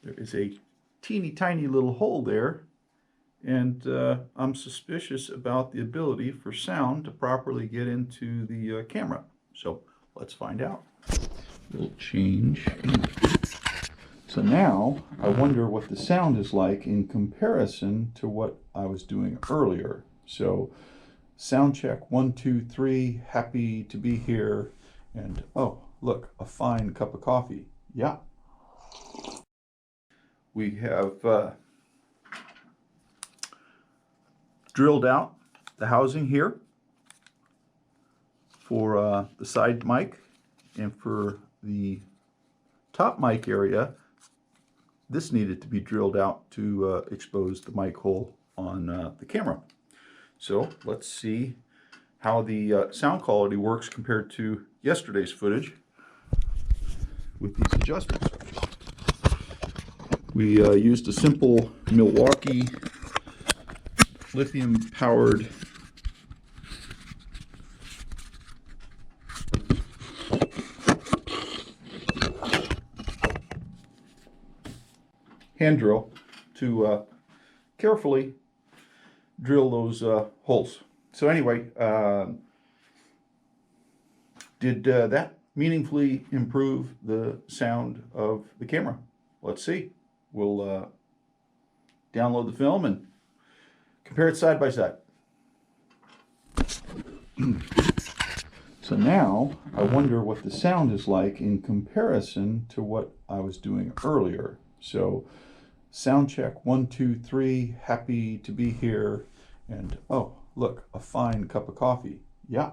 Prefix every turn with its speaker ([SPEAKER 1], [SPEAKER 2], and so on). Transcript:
[SPEAKER 1] There is a teeny tiny little hole there, and I'm suspicious about the ability for sound to properly get into the camera. So let's find out. Little change. So now I wonder what the sound is like in comparison to what I was doing earlier. So sound check 1, 2, 3, happy to be here. And oh, look, a fine cup of coffee. Yeah. We have drilled out the housing here for the side mic, and for the top mic area, this needed to be drilled out to expose the mic hole on the camera. So let's see how the sound quality works compared to yesterday's footage with these adjustments. We used a simple Milwaukee lithium powered hand drill to carefully drill those holes. So anyway, did that meaningfully improve the sound of the camera? Let's see. We'll download the film and compare it side by side. So now I wonder what the sound is like in comparison to what I was doing earlier. So sound check 1, 2, 3, happy to be here. And oh, look, a fine cup of coffee. Yeah.